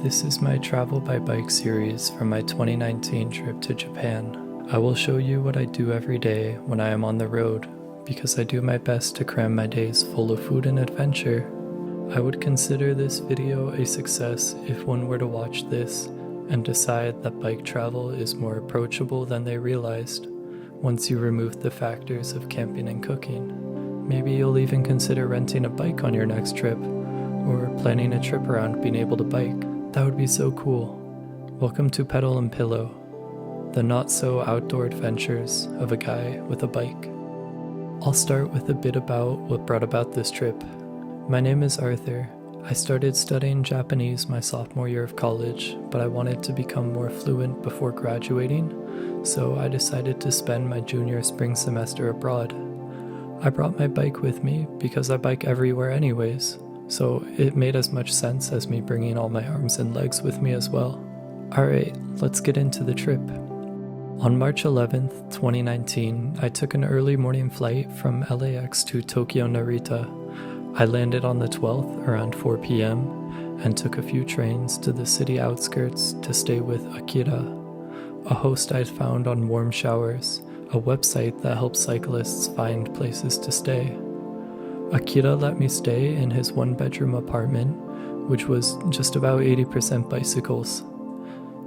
This is my travel by bike series from my 2019 trip to Japan. I will show you what I do every day when I am on the road, because I do my best to cram my days full of food and adventure. I would consider this video a success if one were to watch this and decide that bike travel is more approachable than they realized once you remove the factors of camping and cooking. Maybe you'll even consider renting a bike on your next trip, or planning a trip around being able to bike. That would be so cool. Welcome to Pedal and Pillow, the not-so-outdoor adventures of a guy with a bike. I'll start with a bit about what brought about this trip. My name is Arthur. I started studying Japanese my sophomore year of college, but I wanted to become more fluent before graduating, so I decided to spend my junior spring semester abroad. I brought my bike with me because I bike everywhere anyways, so it made as much sense as me bringing all my arms and legs with me as well. Alright, let's get into the trip. On March 11th, 2019, I took an early morning flight from LAX to Tokyo Narita. I landed on the 12th around 4 p.m. and took a few trains to the city outskirts to stay with Akira, a host I'd found on Warm Showers, a website that helps cyclists find places to stay. Akira let me stay in his one-bedroom apartment, which was just about 80% bicycles.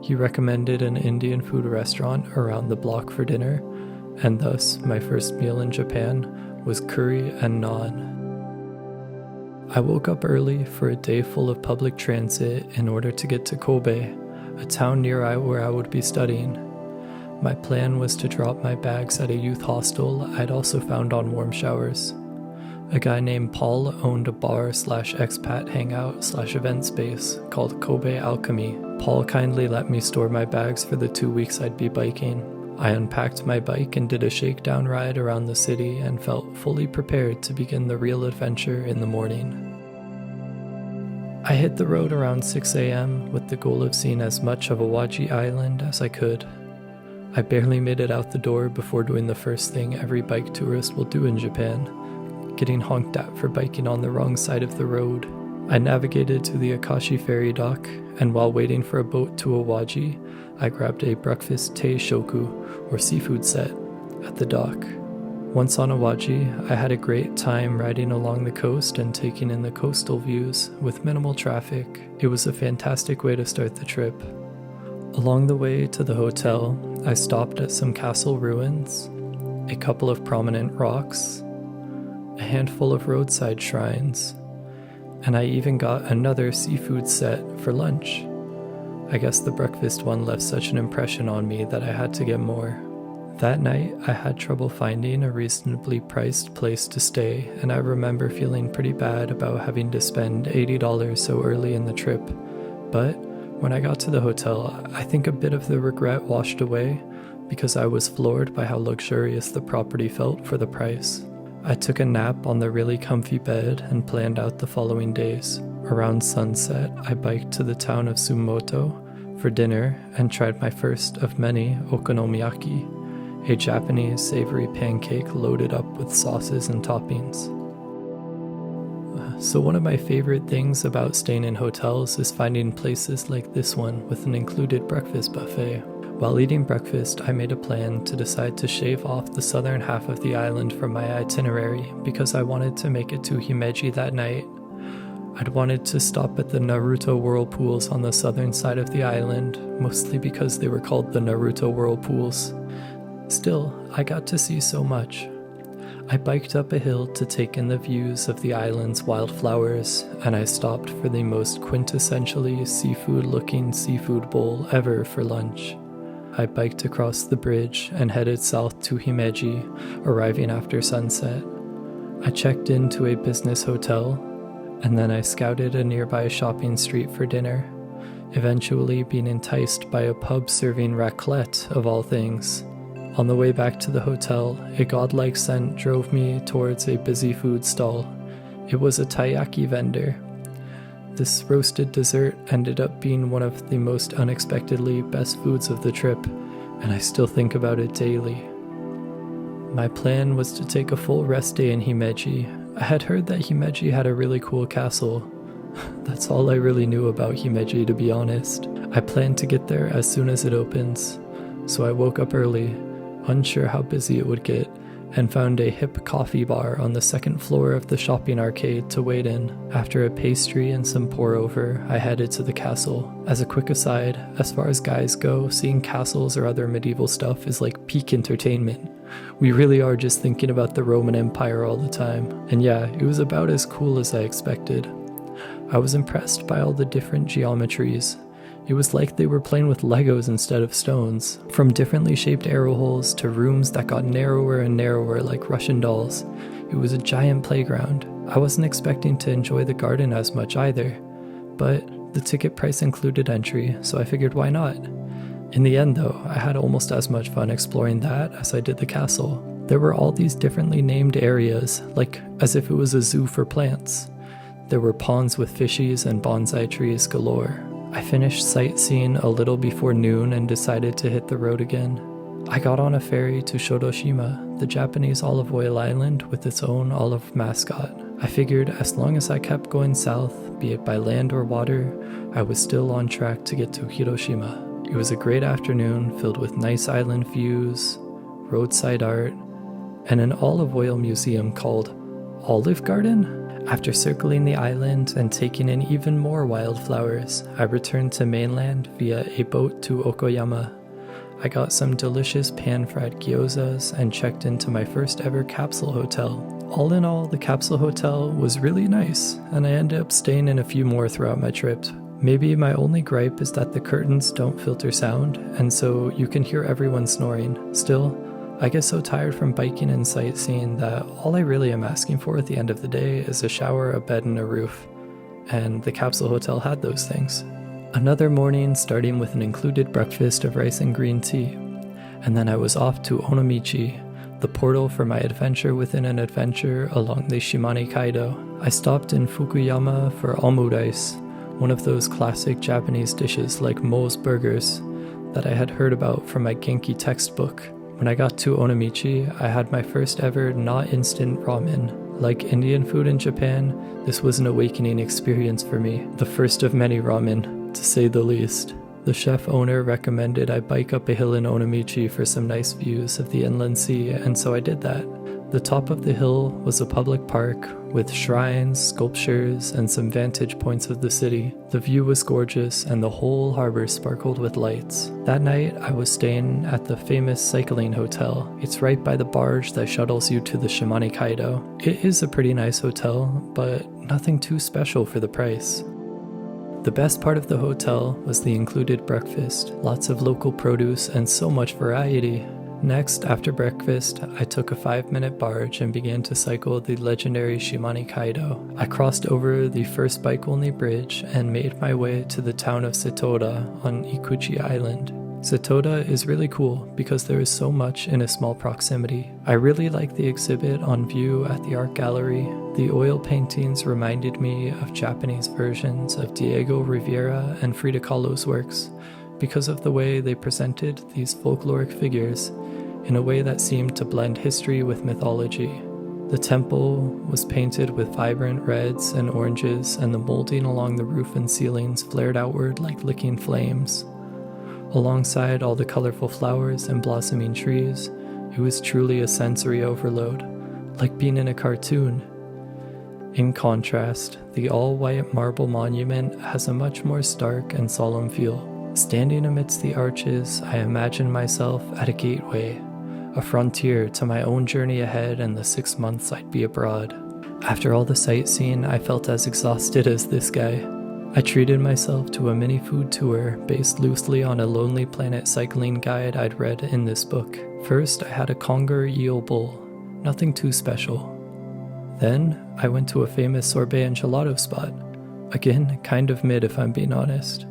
He recommended an Indian food restaurant around the block for dinner, and thus my first meal in Japan was curry and naan. I woke up early for a day full of public transit in order to get to Kobe, a town near where I would be studying. My plan was to drop my bags at a youth hostel I'd also found on Warm Showers. A guy named Paul owned a bar/expat hangout/event space called Kobe Alchemy. Paul kindly let me store my bags for the 2 weeks I'd be biking. I unpacked my bike and did a shakedown ride around the city and felt fully prepared to begin the real adventure in the morning. I hit the road around 6 a.m. with the goal of seeing as much of Awaji Island as I could. I barely made it out the door before doing the first thing every bike tourist will do in Japan: getting honked at for biking on the wrong side of the road. I navigated to the Akashi ferry dock, and while waiting for a boat to Awaji, I grabbed a breakfast tei shoku, or seafood set, at the dock. Once on Awaji, I had a great time riding along the coast and taking in the coastal views with minimal traffic. It was a fantastic way to start the trip. Along the way to the hotel, I stopped at some castle ruins, a couple of prominent rocks, a handful of roadside shrines, and I even got another seafood set for lunch. I guess the breakfast one left such an impression on me that I had to get more. That night, I had trouble finding a reasonably priced place to stay, and I remember feeling pretty bad about having to spend $80 so early in the trip. But when I got to the hotel, I think a bit of the regret washed away, because I was floored by how luxurious the property felt for the price. I took a nap on the really comfy bed and planned out the following days. Around sunset, I biked to the town of Sumoto for dinner and tried my first of many okonomiyaki, a Japanese savory pancake loaded up with sauces and toppings. So one of my favorite things about staying in hotels is finding places like this one with an included breakfast buffet. While eating breakfast, I made a plan to decide to shave off the southern half of the island from my itinerary because I wanted to make it to Himeji that night. I'd wanted to stop at the Naruto whirlpools on the southern side of the island, mostly because they were called the Naruto whirlpools. Still, I got to see so much. I biked up a hill to take in the views of the island's wildflowers, and I stopped for the most quintessentially seafood-looking seafood bowl ever for lunch. I biked across the bridge and headed south to Himeji, arriving after sunset. I checked into a business hotel, and then I scouted a nearby shopping street for dinner, eventually being enticed by a pub serving raclette of all things. On the way back to the hotel, a godlike scent drove me towards a busy food stall. It was a taiyaki vendor. This roasted dessert ended up being one of the most unexpectedly best foods of the trip, and I still think about it daily. My plan was to take a full rest day in Himeji. I had heard that Himeji had a really cool castle, That's all I really knew about Himeji, to be honest. I planned to get there as soon as it opens, so I woke up early, unsure how busy it would get, and found a hip coffee bar on the second floor of the shopping arcade to wait in. After a pastry and some pour-over, I headed to the castle. As a quick aside, as far as guys go, seeing castles or other medieval stuff is like peak entertainment. We really are just thinking about the Roman Empire all the time. And yeah, it was about as cool as I expected. I was impressed by all the different geometries. It was like they were playing with Legos instead of stones. From differently shaped arrow holes to rooms that got narrower and narrower like Russian dolls. It was a giant playground. I wasn't expecting to enjoy the garden as much either, but the ticket price included entry, so I figured why not? In the end though, I had almost as much fun exploring that as I did the castle. There were all these differently named areas, like as if it was a zoo for plants. There were ponds with fishies and bonsai trees galore. I finished sightseeing a little before noon and decided to hit the road again. I got on a ferry to Hiroshima, the Japanese olive oil island with its own olive mascot. I figured as long as I kept going south, be it by land or water, I was still on track to get to Hiroshima. It was a great afternoon filled with nice island views, roadside art, and an olive oil museum called Olive Garden? After circling the island and taking in even more wildflowers, I returned to mainland via a boat to Okoyama. I got some delicious pan-fried gyozas and checked into my first ever capsule hotel. All in all, the capsule hotel was really nice, and I ended up staying in a few more throughout my trip. Maybe my only gripe is that the curtains don't filter sound, and so you can hear everyone snoring. Still, I get so tired from biking and sightseeing that all I really am asking for at the end of the day is a shower, a bed, and a roof. And the capsule hotel had those things. Another morning starting with an included breakfast of rice and green tea. And then I was off to Onomichi, the portal for my adventure within an adventure along the Shimane Kaido. I stopped in Fukuyama for omurice, one of those classic Japanese dishes like Moe's burgers that I had heard about from my Genki textbook. When I got to Onomichi, I had my first ever not instant ramen. Like Indian food in Japan, this was an awakening experience for me, the first of many ramen, to say the least. The chef owner recommended I bike up a hill in Onomichi for some nice views of the inland sea, and so I did that. The top of the hill was a public park with shrines, sculptures, and some vantage points of the city. The view was gorgeous and the whole harbor sparkled with lights. That night, I was staying at the famous cycling hotel. It's right by the barge that shuttles you to the Shimane Kaido. It is a pretty nice hotel, but nothing too special for the price. The best part of the hotel was the included breakfast, lots of local produce, and so much variety. Next, after breakfast, I took a 5-minute barge and began to cycle the legendary Shimane Kaido. I crossed over the first bike-only bridge and made my way to the town of Setoda on Ikuchi Island. Setoda is really cool because there is so much in a small proximity. I really like the exhibit on view at the art gallery. The oil paintings reminded me of Japanese versions of Diego Rivera and Frida Kahlo's works because of the way they presented these folkloric figures in a way that seemed to blend history with mythology. The temple was painted with vibrant reds and oranges, and the molding along the roof and ceilings flared outward like licking flames. Alongside all the colorful flowers and blossoming trees, it was truly a sensory overload, like being in a cartoon. In contrast, the all-white marble monument has a much more stark and solemn feel. Standing amidst the arches, I imagine myself at a gateway, a frontier to my own journey ahead and the 6 months I'd be abroad. After all the sightseeing, I felt as exhausted as this guy. I treated myself to a mini food tour based loosely on a Lonely Planet cycling guide I'd read in this book. First, I had a conger eel bowl, nothing too special. Then, I went to a famous sorbet and gelato spot. Again, kind of mid if I'm being honest.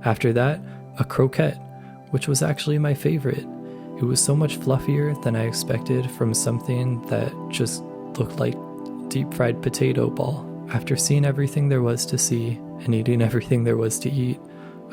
After that, a croquette, which was actually my favorite. It was so much fluffier than I expected from something that just looked like deep-fried potato ball. After seeing everything there was to see and eating everything there was to eat,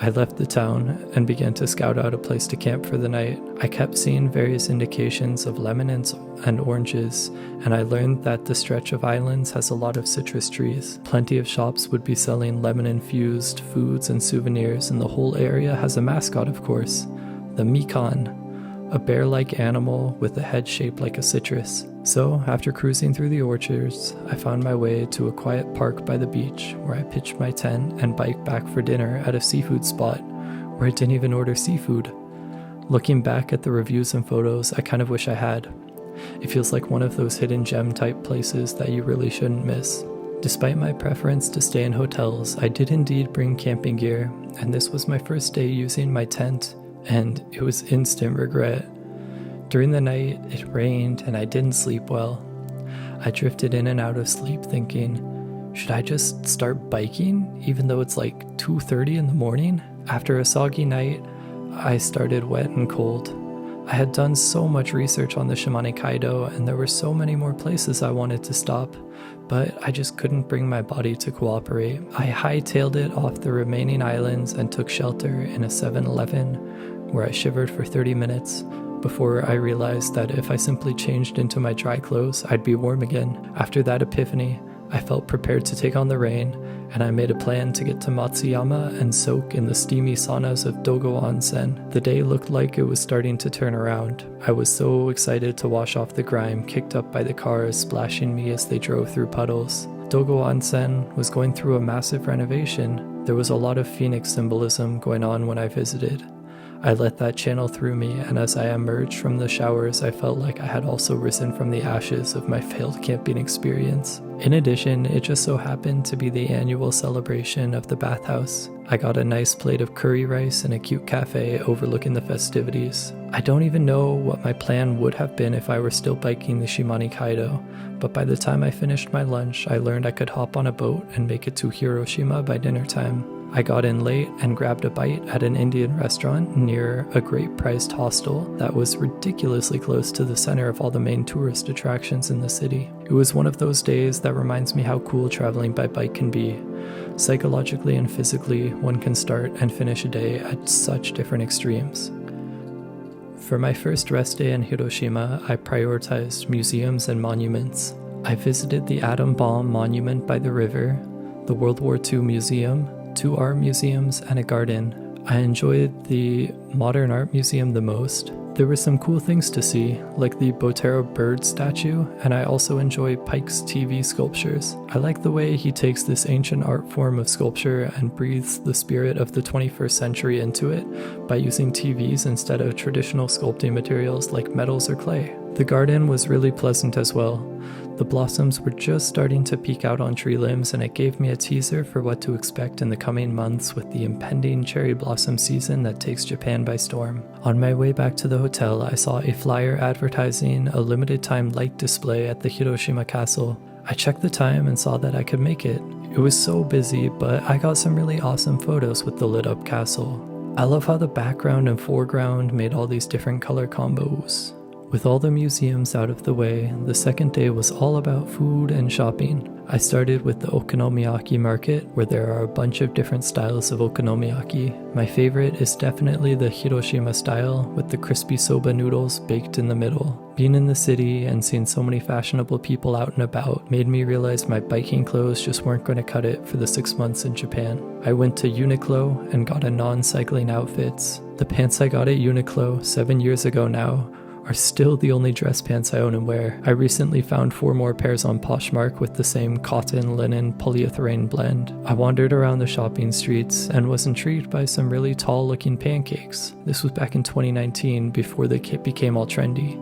I left the town and began to scout out a place to camp for the night. I kept seeing various indications of lemons and oranges, and I learned that the stretch of islands has a lot of citrus trees. Plenty of shops would be selling lemon-infused foods and souvenirs, and the whole area has a mascot, of course, the mikan, a bear-like animal with a head shaped like a citrus. So, after cruising through the orchards, I found my way to a quiet park by the beach where I pitched my tent and biked back for dinner at a seafood spot where I didn't even order seafood. Looking back at the reviews and photos, I kind of wish I had. It feels like one of those hidden gem type places that you really shouldn't miss. Despite my preference to stay in hotels, I did indeed bring camping gear, and this was my first day using my tent, and it was instant regret. During the night, it rained and I didn't sleep well. I drifted in and out of sleep thinking, should I just start biking even though it's like 2:30 in the morning? After a soggy night, I started wet and cold. I had done so much research on the Shimane Kaido and there were so many more places I wanted to stop, but I just couldn't bring my body to cooperate. I hightailed it off the remaining islands and took shelter in a 7-Eleven where I shivered for 30 minutes before I realized that if I simply changed into my dry clothes, I'd be warm again. After that epiphany, I felt prepared to take on the rain, and I made a plan to get to Matsuyama and soak in the steamy saunas of Dogo Onsen. The day looked like it was starting to turn around. I was so excited to wash off the grime kicked up by the cars splashing me as they drove through puddles. Dogo Onsen was going through a massive renovation. There was a lot of phoenix symbolism going on when I visited. I let that channel through me, and as I emerged from the showers, I felt like I had also risen from the ashes of my failed camping experience. In addition, it just so happened to be the annual celebration of the bathhouse. I got a nice plate of curry rice in a cute cafe overlooking the festivities. I don't even know what my plan would have been if I were still biking the Shimane Kaido, but by the time I finished my lunch, I learned I could hop on a boat and make it to Hiroshima by dinner time. I got in late and grabbed a bite at an Indian restaurant near a great-priced hostel that was ridiculously close to the center of all the main tourist attractions in the city. It was one of those days that reminds me how cool traveling by bike can be. Psychologically and physically, one can start and finish a day at such different extremes. For my first rest day in Hiroshima, I prioritized museums and monuments. I visited the Atom Bomb Monument by the river, the World War II Museum, 2 art museums, and a garden. I enjoyed the Modern Art Museum the most. There were some cool things to see, like the Botero bird statue, and I also enjoy Pike's TV sculptures. I like the way he takes this ancient art form of sculpture and breathes the spirit of the 21st century into it by using TVs instead of traditional sculpting materials like metals or clay. The garden was really pleasant as well. The blossoms were just starting to peek out on tree limbs, and it gave me a teaser for what to expect in the coming months with the impending cherry blossom season that takes Japan by storm. On my way back to the hotel, I saw a flyer advertising a limited-time light display at the Hiroshima Castle. I checked the time and saw that I could make it. It was so busy, but I got some really awesome photos with the lit-up castle. I love how the background and foreground made all these different color combos. With all the museums out of the way, the second day was all about food and shopping. I started with the okonomiyaki market, where there are a bunch of different styles of okonomiyaki. My favorite is definitely the Hiroshima style, with the crispy soba noodles baked in the middle. Being in the city and seeing so many fashionable people out and about made me realize my biking clothes just weren't going to cut it for the 6 months in Japan. I went to Uniqlo and got a non-cycling outfits. The pants I got at Uniqlo 7 years ago now are still the only dress pants I own and wear. I recently found 4 more pairs on Poshmark with the same cotton, linen, polyethylene blend. I wandered around the shopping streets and was intrigued by some really tall looking pancakes. This was back in 2019 before they became all trendy.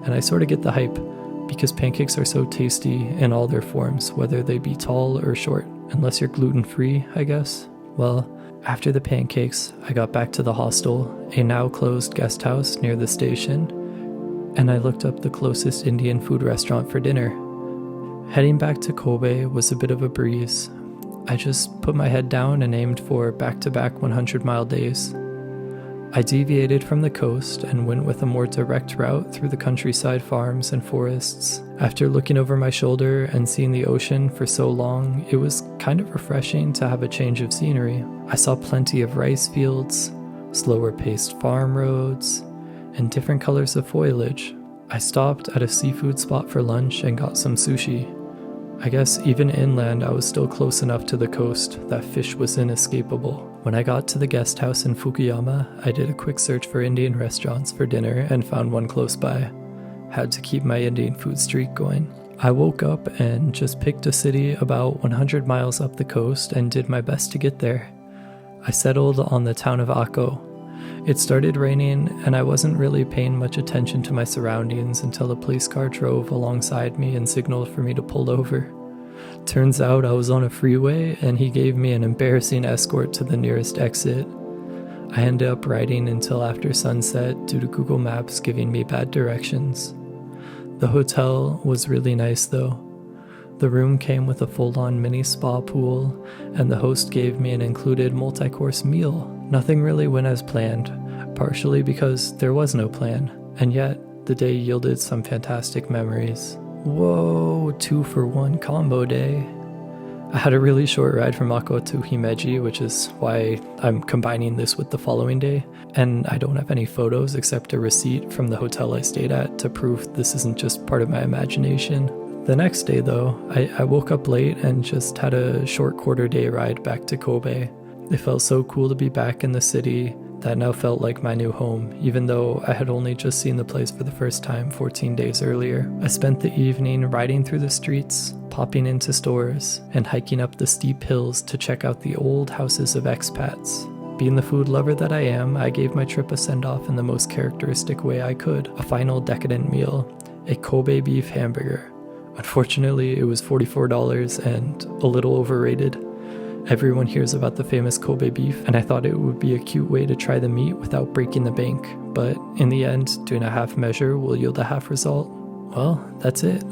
And I sort of get the hype because pancakes are so tasty in all their forms, whether they be tall or short, unless you're gluten-free, I guess. Well, after the pancakes, I got back to the hostel, a now closed guest house near the station, and I looked up the closest Indian food restaurant for dinner. Heading back to Kobe was a bit of a breeze. I just put my head down and aimed for back-to-back 100-mile days. I deviated from the coast and went with a more direct route through the countryside farms and forests. After looking over my shoulder and seeing the ocean for so long, it was kind of refreshing to have a change of scenery. I saw plenty of rice fields, slower paced farm roads, and different colors of foliage. I stopped at a seafood spot for lunch and got some sushi. I guess even inland I was still close enough to the coast that fish was inescapable. When I got to the guest house in Fukuyama, I did a quick search for Indian restaurants for dinner and found one close by. Had to keep my Indian food streak going. I woke up and just picked a city about 100 miles up the coast and did my best to get there. I settled on the town of Akko. It started raining and I wasn't really paying much attention to my surroundings until a police car drove alongside me and signaled for me to pull over. Turns out I was on a freeway and he gave me an embarrassing escort to the nearest exit. I ended up riding until after sunset due to Google Maps giving me bad directions. The hotel was really nice though. The room came with a full-on mini spa pool, and the host gave me an included multi-course meal. Nothing really went as planned, partially because there was no plan, and yet the day yielded some fantastic memories. Whoa, 2-for-1 combo day. I had a really short ride from Akko to Himeji, which is why I'm combining this with the following day, and I don't have any photos except a receipt from the hotel I stayed at to prove this isn't just part of my imagination. The next day though, I woke up late and just had a short quarter-day ride back to Kobe. It felt so cool to be back in the city that now felt like my new home, even though I had only just seen the place for the first time 14 days earlier. I spent the evening riding through the streets, popping into stores, and hiking up the steep hills to check out the old houses of expats. Being the food lover that I am, I gave my trip a send-off in the most characteristic way I could. A final decadent meal, a Kobe beef hamburger. Unfortunately, it was $44 and a little overrated. Everyone hears about the famous Kobe beef, and I thought it would be a cute way to try the meat without breaking the bank, but in the end, doing a half measure will yield a half result. Well, that's it.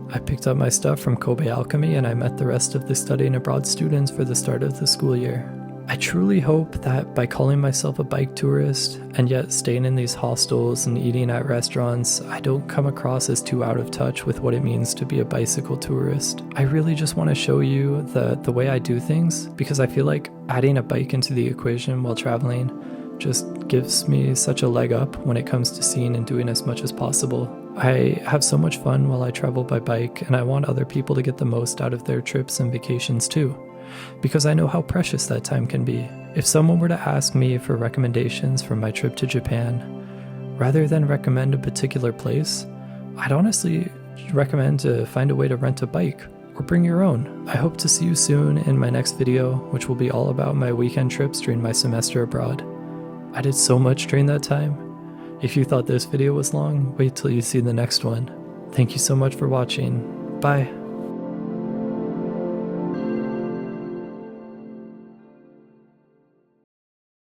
I picked up my stuff from Kobe Alchemy and I met the rest of the studying abroad students for the start of the school year. I truly hope that by calling myself a bike tourist and yet staying in these hostels and eating at restaurants, I don't come across as too out of touch with what it means to be a bicycle tourist. I really just want to show you the way I do things, because I feel like adding a bike into the equation while traveling just gives me such a leg up when it comes to seeing and doing as much as possible. I have so much fun while I travel by bike, and I want other people to get the most out of their trips and vacations too, because I know how precious that time can be. If someone were to ask me for recommendations for my trip to Japan, rather than recommend a particular place, I'd honestly recommend to find a way to rent a bike or bring your own. I hope to see you soon in my next video, which will be all about my weekend trips during my semester abroad. I did so much during that time. If you thought this video was long, wait till you see the next one. Thank you so much for watching. Bye.